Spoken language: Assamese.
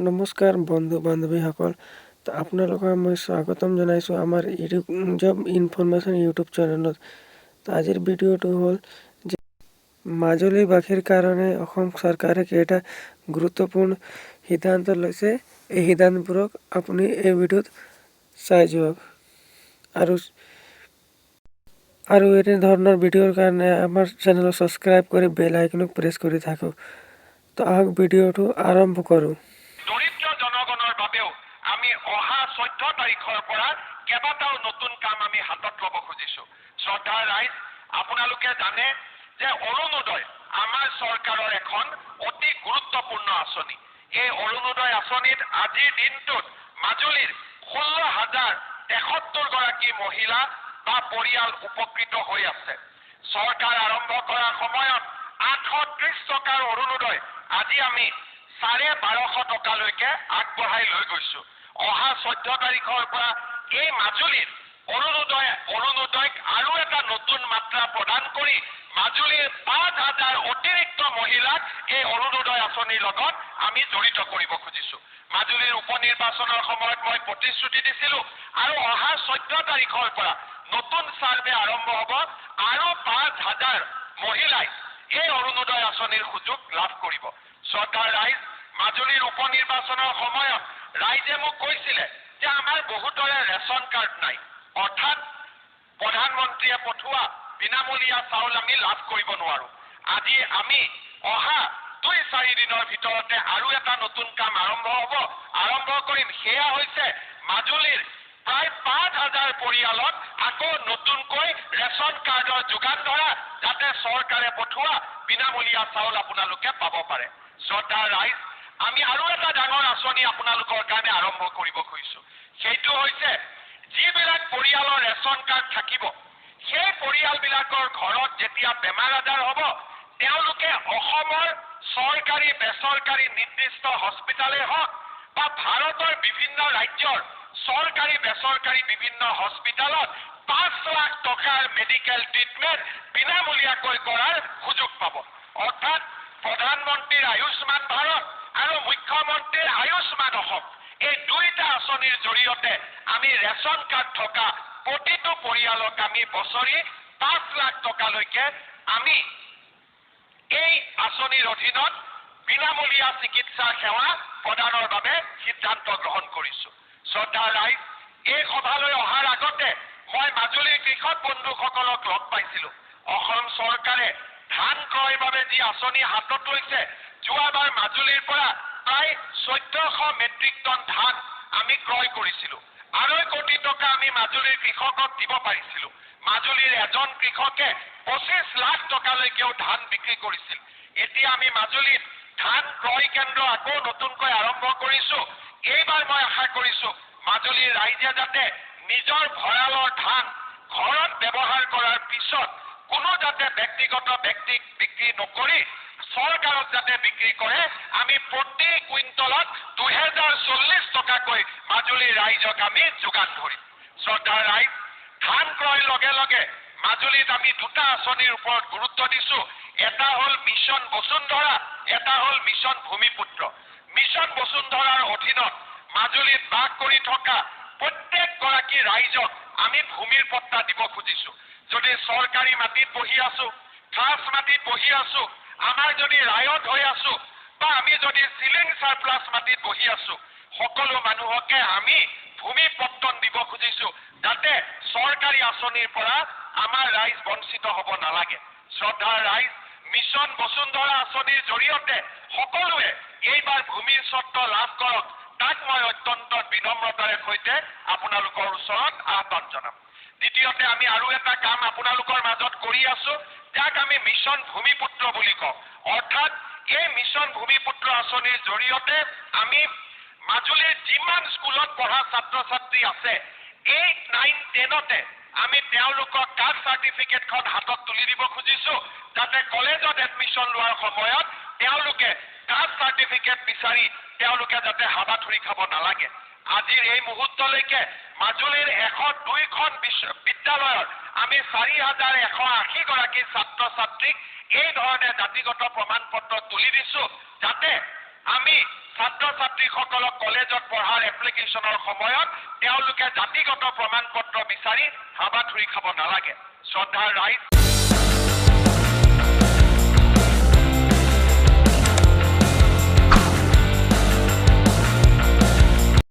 নমস্কাৰ বন্ধু বান্ধৱীসকল। তো আপোনালোকক মই স্বাগতম জনাইছোঁ আমাৰ জব ইনফৰমেশ্যন ইউটিউব চেনেলত। তো আজিৰ ভিডিঅ'টো হ'ল যে মাজুলীবাসীৰ কাৰণে অসম চৰকাৰে কেইটা গুৰুত্বপূৰ্ণ সিদ্ধান্ত লৈছে। এই সিদ্ধান্তবোৰক আপুনি এই ভিডিঅ'ত চাই যাওক আৰু এনে ধৰণৰ ভিডিঅ'ৰ কাৰণে আমাৰ চেনেলক ছাবস্ক্ৰাইব কৰি বেল আইকনক প্ৰেছ কৰি থাকক। তো আহক ভিডিঅ'টো আৰম্ভ কৰোঁ। দৰিদ্ৰ জনগণৰ বাবেও আমি অহা 14 তাৰিখৰ পৰা কেইবাটাও নতুন কাম আমি হাতত ল'ব খুজিছো। শ্ৰদ্ধাৰ ৰাইজ, আপোনালোকে জানে যে অৰুণোদয় আমাৰ চৰকাৰৰ এখন অতি গুৰুত্বপূৰ্ণ আঁচনি। এই অৰুণোদয় আঁচনিত আজিৰ দিনটোত মাজুলীৰ 16,073 গৰাকী মহিলা বা পৰিয়াল উপকৃত হৈ আছে। চৰকাৰ আৰম্ভ কৰাৰ সময়ত 830 টকাৰ অৰুণোদয় আজি আমি 1250 টকালৈকে আগবঢ়াই লৈ গৈছো। অহা 14 তাৰিখৰ পৰা এই মাজুলীৰ অৰুণোদয়ক আৰু এটা নতুন মাত্ৰা প্ৰদান কৰি মাজুলীৰ 5,000 অতিৰিক্ত মহিলাক এই অৰুণোদয় আঁচনিৰ লগত আমি জড়িত কৰিব খুজিছো। মাজুলীৰ উপনিৰ্বাচনৰ সময়ত মই প্ৰতিশ্ৰুতি দিছিলো আৰু অহা 14 তাৰিখৰ পৰা নতুন চাৰ্ভে আৰম্ভ হ'ব আৰু 5,000 মহিলাই এই অৰুণোদয় আঁচনিৰ সুযোগ লাভ কৰিব। শ্ৰদ্ধাৰ ৰাইজ, মাজুলীৰ উপনিৰ্বাচনৰ সময়ত ৰাইজে মোক কৈছিলে যে আমাৰ বহুতৰে ৰেচন কাৰ্ড নাই, অৰ্থাৎ প্ৰধানমন্ত্ৰীয়ে পঠোৱা বিনামূলীয়া চাউল আমি লাভ কৰিব নোৱাৰো। আজি আমি অহা 2-4 দিনৰ ভিতৰতে আৰু এটা নতুন কাম আৰম্ভ কৰিম। সেয়া হৈছে মাজুলীৰ প্ৰায় 5,000 পৰিয়ালক আকৌ নতুনকৈ ৰেচন কাৰ্ডৰ যোগান ধৰা, যাতে চৰকাৰে পঠোৱা বিনামূলীয়া চাউল আপোনালোকে পাব পাৰে। শ্ৰদ্ধাৰ ৰাইজ, আমি আৰু এটা ডাঙৰ আঁচনি আপোনালোকৰ কাৰণে আৰম্ভ কৰিব খুজিছো। সেইটো হৈছে যিবিলাক পৰিয়ালৰ ৰেচন কাৰ্ড থাকিব, সেই পৰিয়ালবিলাকৰ ঘৰত যেতিয়া বেমাৰ আজাৰ হ'ব, তেওঁলোকে অসমৰ চৰকাৰী বেচৰকাৰী নিৰ্দিষ্ট হস্পিটালে হওক বা ভাৰতৰ বিভিন্ন ৰাজ্যৰ চৰকাৰী বেচৰকাৰী বিভিন্ন হস্পিটালত 5 লাখ টকাৰ মেডিকেল ট্ৰিটমেণ্ট বিনামূলীয়াকৈ কৰাৰ সুযোগ পাব। অৰ্থাৎ প্ৰধানমন্ত্ৰীৰ আয়ুষ্মান ভাৰত আৰু মুখ্যমন্ত্ৰীৰ আয়ুষ্মান অসম, এই দুইটা আঁচনিৰ জৰিয়তে আমি ৰেচন কাৰ্ড থকা প্ৰতিটো পৰিয়ালক আমি বছৰি 5 লাখ টকালৈকে আমি এই আঁচনিৰ অধীনত বিনামূলীয়া চিকিৎসা সেৱা প্ৰদানৰ বাবে সিদ্ধান্ত গ্ৰহণ কৰিছো। শ্ৰদ্ধাৰ ৰাইজ, এই সভালৈ অহাৰ আগতে মই মাজুলীৰ কৃষক বন্ধুসকলক লগ পাইছিলো। অসম চৰকাৰে ধান ক্ৰয়ৰ বাবে যি আঁচনি হাতত লৈছে, যোৱাবাৰ মাজুলীৰ পৰা প্ৰায় 1400 মেট্ৰিক টন ধান আমি ক্ৰয় কৰিছিলো। 2.5 কোটি টকা আমি মাজুলীৰ কৃষকক দিব পাৰিছিলো। মাজুলীৰ এজন কৃষকে 25 লাখ টকালৈকেও ধান বিক্ৰী কৰিছিল। এতিয়া আমি মাজুলীত ধান ক্ৰয় কেন্দ্ৰ আকৌ নতুনকৈ আৰম্ভ কৰিছো। এইবাৰ মই আশা কৰিছো মাজুলীৰ ৰাইজে যাতে নিজৰ ভঁৰালৰ ধান ঘৰত ব্যৱহাৰ কৰাৰ পিছত কোনো যাতে ব্যক্তিগত ব্যক্তিক বিক্ৰী নকৰি চৰকাৰক যাতে বিক্ৰী কৰে, আমি প্ৰতি কুইণ্টলত 2040 টকাকৈ মাজুলীৰ ৰাইজক আমি যোগান ধৰিম। শ্ৰদ্ধাৰ ৰাইজ, ধান ক্ৰয়ৰ লগে লগে মাজুলীত আমি দুটা আঁচনিৰ ওপৰত গুৰুত্ব দিছো। এটা হ'ল মিছন বসুন্ধৰা, এটা হ'ল মিছন ভূমিপুত্ৰ। মিছন বসুন্ধৰাৰ অধীনত মাজুলীত বাস কৰি থকা প্ৰত্যেকগৰাকী ৰাইজক আমি ভূমিৰ পট্টা দিব খুজিছো। যদি চৰকাৰী মাটিত বহি আছো, খাছ মাটিত বহি আছো, আমাৰ যদি ৰায়ত হৈ আছো বা আমি যদি চিলিং চাৰপ্লাছ মাটিত বহি আছো, সকলো মানুহকে আমি ভূমি পট্টন দিব খুজিছো, যাতে চৰকাৰী আঁচনিৰ পৰা আমাৰ ৰাইজ বঞ্চিত হ'ব নালাগে। শ্ৰদ্ধাৰ ৰাইজ, মিছন বসুন্ধৰা আঁচনিৰ জৰিয়তে সকলোৱে এইবাৰ ভূমিৰ স্বত্ব লাভ কৰক, তাক মই অত্যন্ত বিনম্ৰতাৰে সৈতে আপোনালোকৰ ওচৰত আহ্বান জনাম। দ্বিতীয়তে আমি আৰু এটা কাম আপোনালোকৰ মাজত কৰি আছো, যাক আমি মিছন ভূমিপুত্ৰ বুলি কওঁ। অৰ্থাৎ এই মিছন ভূমিপুত্ৰ আঁচনিৰ জৰিয়তে আমি মাজুলীৰ যিমান স্কুলত পঢ়া ছাত্ৰ ছাত্ৰী আছে, 8, 9, 10তে আমি তেওঁলোকক কাষ্ট চাৰ্টিফিকেটখন হাতত তুলি দিব খুজিছো, যাতে কলেজত এডমিশ্যন লোৱাৰ সময়ত তেওঁলোকে কাষ্ট চাৰ্টিফিকেট বিচাৰি তেওঁলোকে যাতে হাবাথুৰি খাব নালাগে। আজিৰ এই মুহূৰ্তলৈকে মাজুলীৰ 102খন বিদ্যালয়ত আমি 4,180 গৰাকী ছাত্ৰ ছাত্ৰীক এই ধৰণে জাতিগত প্ৰমাণ পত্ৰ তুলি দিছো, যাতে আমি ছাত্ৰ ছাত্ৰীসকলক কলেজত পঢ়াৰ এপ্লিকেশ্যনৰ সময়ত তেওঁলোকে জাতিগত প্ৰমাণ পত্ৰ বিচাৰি হাবাথুৰি খাব নালাগে। শ্ৰদ্ধাৰ ৰাইজ।